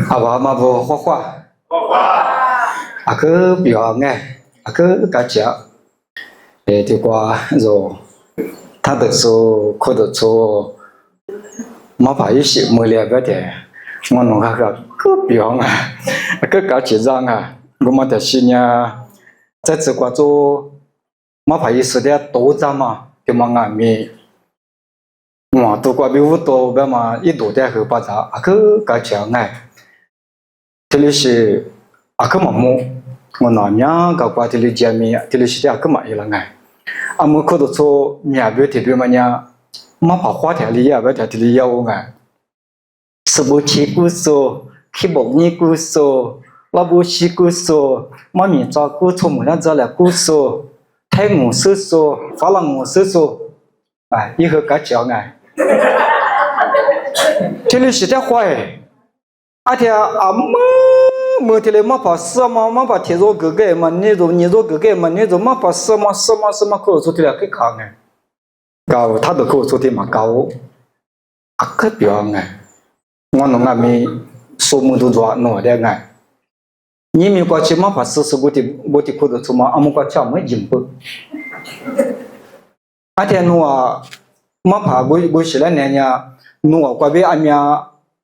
阿爸妈不画画，阿个表爱，阿个感觉，这个就他的说，可的说，没把一些没了个的，我弄个表啊，个搞几张啊，我们的新呀，在这个做，没把一些的多张嘛，就么俺们。我都过比我多个嘛，一多点后把它阿个搞强哎，这里是阿个嘛么，我那娘搞过这里见面，这里是阿个嘛伊了哎，阿么可多做面别特别嘛呢，没把花田里呀，别田里要我哎，是不起故说，去不你故说，老不西故说，妈咪照顾错么样子了故说，太我说说，发了我说说，哎，以后搞强哎。这里是在坏，阿天阿么天嘞没把什么没把铁做哥哥嘛，你做哥哥嘛，你做没把什么可做的了去看哎，搞他都可做的嘛搞，阿个表哎，我弄阿咪数目都做弄的哎，你们过去没把事我的可都做嘛，阿么过去没进步，阿天侬啊。没怕我是来年呀，我过边阿面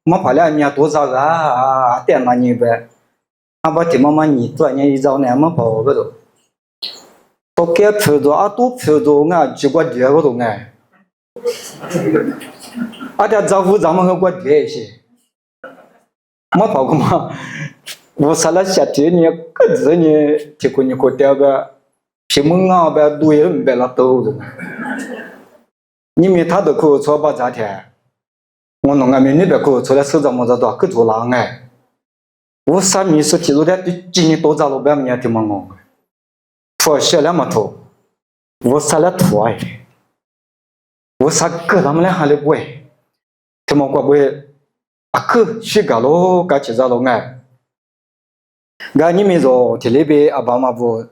没怕来阿面多少个啊，点那你呗，阿把天妈妈你多年一早呢没怕我个都，都给票多啊都票多啊，就过第二个都哎，阿点招呼咱们和过第一些，没怕过嘛，我啥了夏天呢，个子呢，结果你过第二个，平门啊呗，都也没了都的。你们他都可错把咋天，我弄俺们那边可出来手上么子多，可做狼哎。我啥米是提出来，今年多早了，别人听么我，拖小两么拖，我啥来拖哎，我啥个他们俩还来不哎，听么过不哎，啊个去搞咯，搞起早了哎，俺你们说提那边阿爸妈不，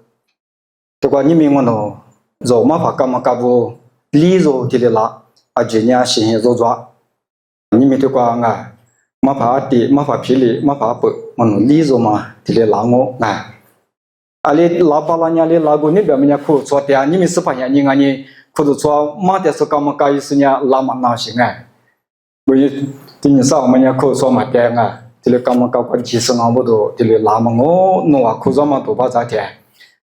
这个你们我弄，说嘛怕干嘛干不。理由提的啦，啊，今年新鲜做抓，你们这个啊，没怕地，没怕皮里，没怕不，我弄理由嘛，提的拉我啊，啊，你拉巴拉伢的拉过那边么伢可错的，你们是怕伢你啊你，可是错马的是干嘛搞意思伢拉嘛那行啊，我一今年啥么伢可错嘛的啊，提的干嘛搞关几十万不多，提的拉嘛我弄啊可错嘛多把咋的，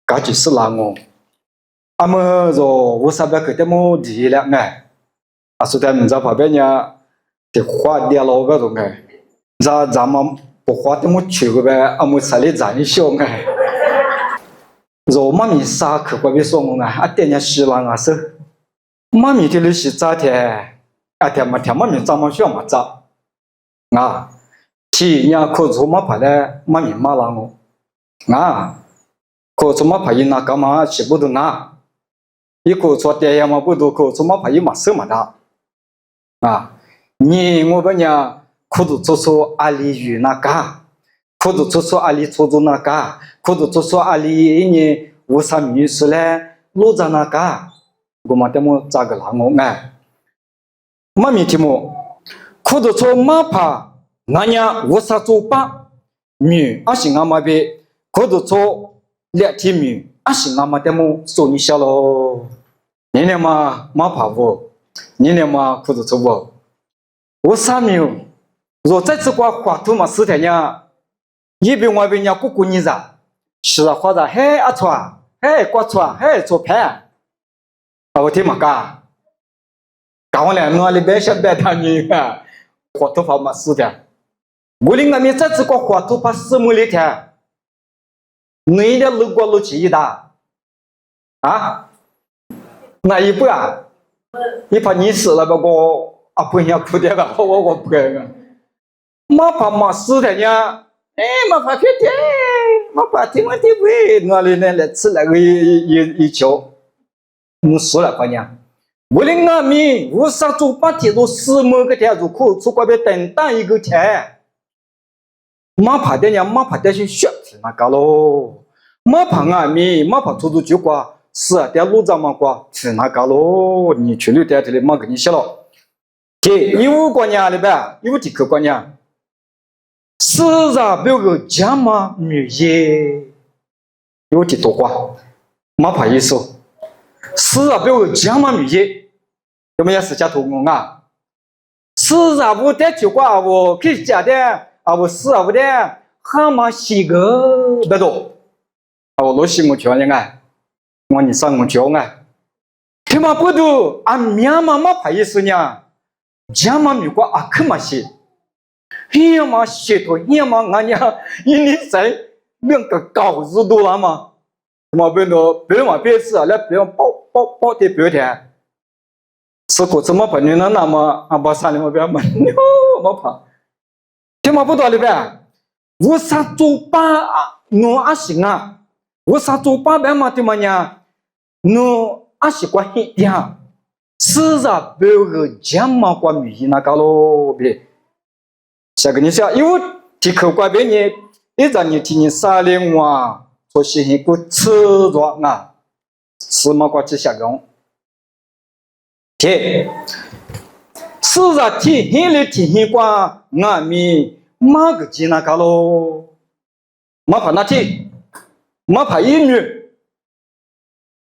搞几十拉我。阿么说，我啥边去点么地了哎？啊，说他们在旁边呢，得花点老个种哎，咱们不花点么去个呗？阿么啥里咱小哎？说妈咪啥去过边说我哎？啊，点伢西郎啊是，妈咪的那是咋的？啊，天妈咪咱们小嘛咋？啊，提伢可做嘛怕嘞？妈咪骂了我啊，可做嘛怕伊那干嘛去不得拿？一个做电呀嘛不多个，做嘛怕一马手嘛的啊！你我跟伢可都做出阿里鱼那个，可都做出阿里做做那个，可都做出阿里呢乌沙米是嘞路在那个，我嘛得么咋个啦我哎，嘛咪题目，可都做嘛怕那伢乌沙做吧，米阿是俺嘛别，可都做两天米。阿是俺们得么说你小喽，你俩嘛马怕不，你俩嘛裤子臭不？我啥没有？若在这块花土嘛是的呀，一边外边人姑姑你咋？是啊，或者嘿阿错，嘿刮错，嘿做盘，啊我听嘛干，干完了我里边想别他你啊，花土跑嘛是的，我领俺们在这块花土跑什么里天？你的路过路去的啊？那一步啊？你怕你死了吧？我啊不要哭的吧？我不敢啊！没怕没死的呢？哎，没怕别的，没怕听我的喂，我里来吃那个一球，没死了吧呢？我的俺们为啥做把铁路死么个天就可出国边等一个天？没怕的呢？没怕的是血是那个喽。没怕俺们，没怕出去就过，是啊，在路上嘛过，是那个喽。你去了在这里没跟你写了，给有过年了呗，有地去过年。是啊，别个家嘛女耶，有几多话，没怕意思。是啊，别个家嘛女耶，有没有私家同工啊？是啊，不得就话我去家的啊，我是啊，不得，蛤蟆洗个别多，啊，我罗西我教人啊，我你上我教啊，他妈不都啊，面嘛没怕意思呢，家嘛女过啊，可嘛洗。哎嘛，写头，哎嘛，俺家你在两个稿子多了嘛？嘛，别嘛别事啊，来别包的别的，是个怎么办呢？那么啊，把山里面别门哟，没怕，听嘛不多了呗？我啥做吧啊？我啊行啊，我啥做吧别嘛的嘛呀？我啊习惯一点，是啊，别个讲嘛关于那个咯别。下个你想，因为提口怪别人，一让你听你撒脸话，说是一个吃着啊，是么个去下个？提，是啊，提现在提现qua，俺们马个吉那个咯，马怕那提，马怕英语，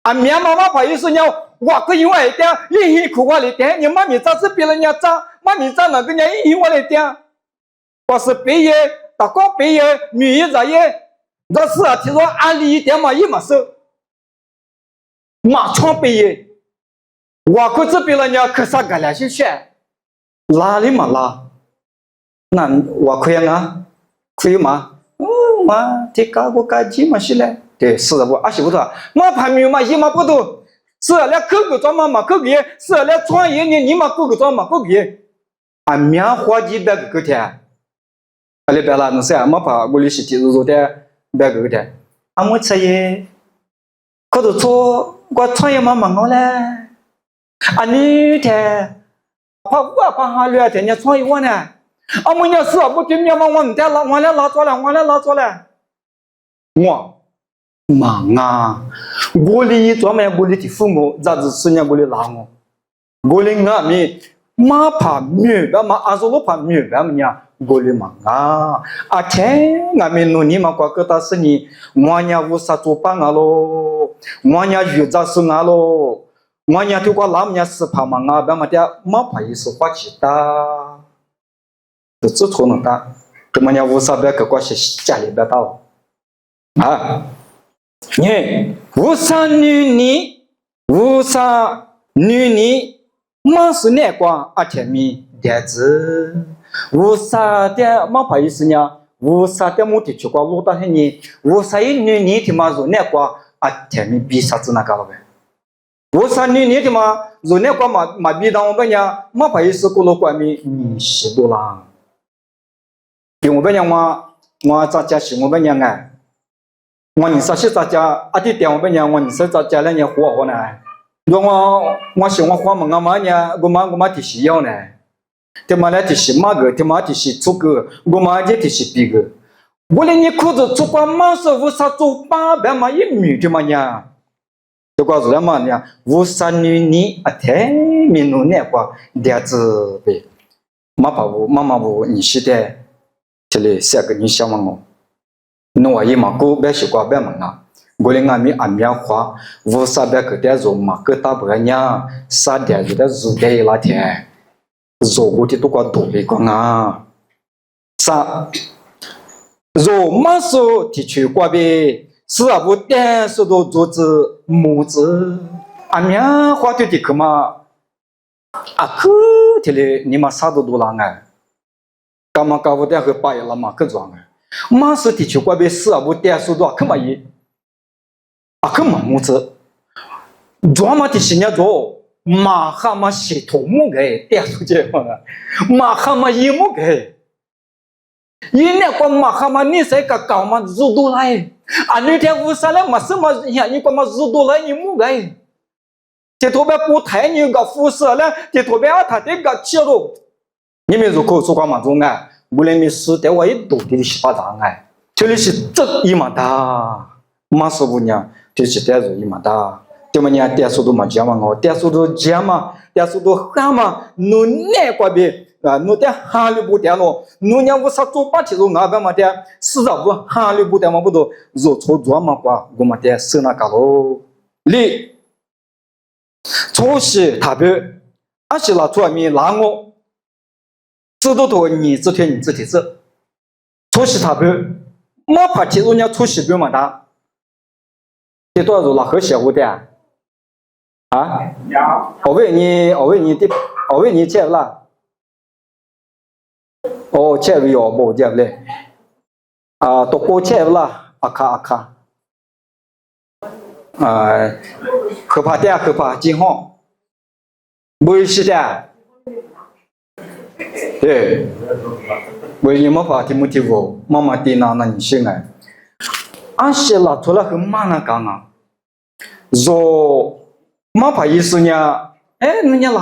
啊，面嘛马怕意思呢？我个因为点，一现苦话里点，你妈咪咋子别人家咋，妈咪咋那个人一现我来点？我是毕业，大高毕业，女业热业，这是啊，听说安利一点嘛也没收，马创毕业，我可这边人家可啥个来去选，拉里嘛拉，那我可以啊，可以吗？嘛，这搞个干净嘛是嘞，对，是的，我阿媳妇说，我怕女嘛也嘛不多，是啊，来各个装嘛各个，是啊，来创业呢你嘛各个装嘛各个，啊，棉花几百个天。阿里别啦，侬啥？没怕我里是地肉的，别个的。啊，我吃耶，可都做，我创业嘛忙我嘞。啊，你的，怕我怕哈了，天天创业我呢。啊，我那是不对面嘛，我唔得拉，我来拉错了，我来拉错了。我忙啊，我里专门我里的父母，咋子是人我里拉我？我里俺们马怕女的嘛，阿说我怕女的么呀？我里忙啊，啊天，俺们努力嘛，过个大事呢，我伢无啥做办啊咯，我伢遇着事啊咯，我伢就过拉么伢是怕忙啊，别么的，没怕意思花起的，就只头能打，这么伢无啥别个过些家里别打了，啊，你无啥女你，马是哪瓜啊天米点子。无啥的，没怕意思呢。无啥的目的去过路到很呢，无啥女的嘛，如那个啊，天命比啥子那个了呗？无啥女的嘛，如那个嘛比当我们呢，没怕意思过路关米你是多啦。因为我们讲我咋家是我们讲哎，我你啥是咋家啊？的点我们讲我你是咋家了呢？活呢？我喜欢花么嘛呢？我嘛的需要呢。他妈的，是马个，他妈的是猪个，我妈的是比个。我连你裤子做光马是无啥做八百嘛一米的嘛呀？这个是嘛呀？无啥女你啊，太民奴那个点子呗。妈妈我你是的，这里下个你想问我，我一嘛个别习惯别问啊。我连俺们安面话，无啥别个点做嘛个大白呀，啥点子的是的那天。肉我的都怪多的个啊，啥肉嘛是的确怪呗，是啊不但是都做子母子，俺们话对的可嘛，啊可的嘞，你嘛啥都多了哎，干嘛搞不得和八爷了嘛可装哎，嘛是的确怪呗，是啊不但是多可嘛也，啊可嘛母子，装嘛的是人做。马哈嘛系统木个点出去嘛，马哈嘛一木个，一那个马哈嘛你谁个搞嘛入多来，啊你天乌啥嘞嘛什么呀？你个嘛入多来你木个，这头边不太你个辐射嘞，这头边他这个切入，你们入口说话嘛中啊，无论你是在我一度的十八张哎，这里是这一嘛大，马师傅呢，这是带入一嘛大。对么呢？点数都没讲嘛，我点数都讲嘛，点数都喊嘛，侬那个别啊，侬的哈利不点咯，侬娘我啥做把提肉俺干嘛的，市场部哈利不点嘛不都肉炒做嘛瓜，我们的手那个咯，你初时他别，而且那做面拿我，知道多你这天你自己这，初时他别，没怕提肉人初时别嘛的，这多少那和小屋的啊？我问你的，我问你接了。哦，接不要不接嘞，啊，都过接了，阿卡，啊，可怕，今后，没事的，对，为你们发题目题目，妈妈的那你信哎，俺写了出来很慢那讲啊，说，没怕意思呢，哎，人家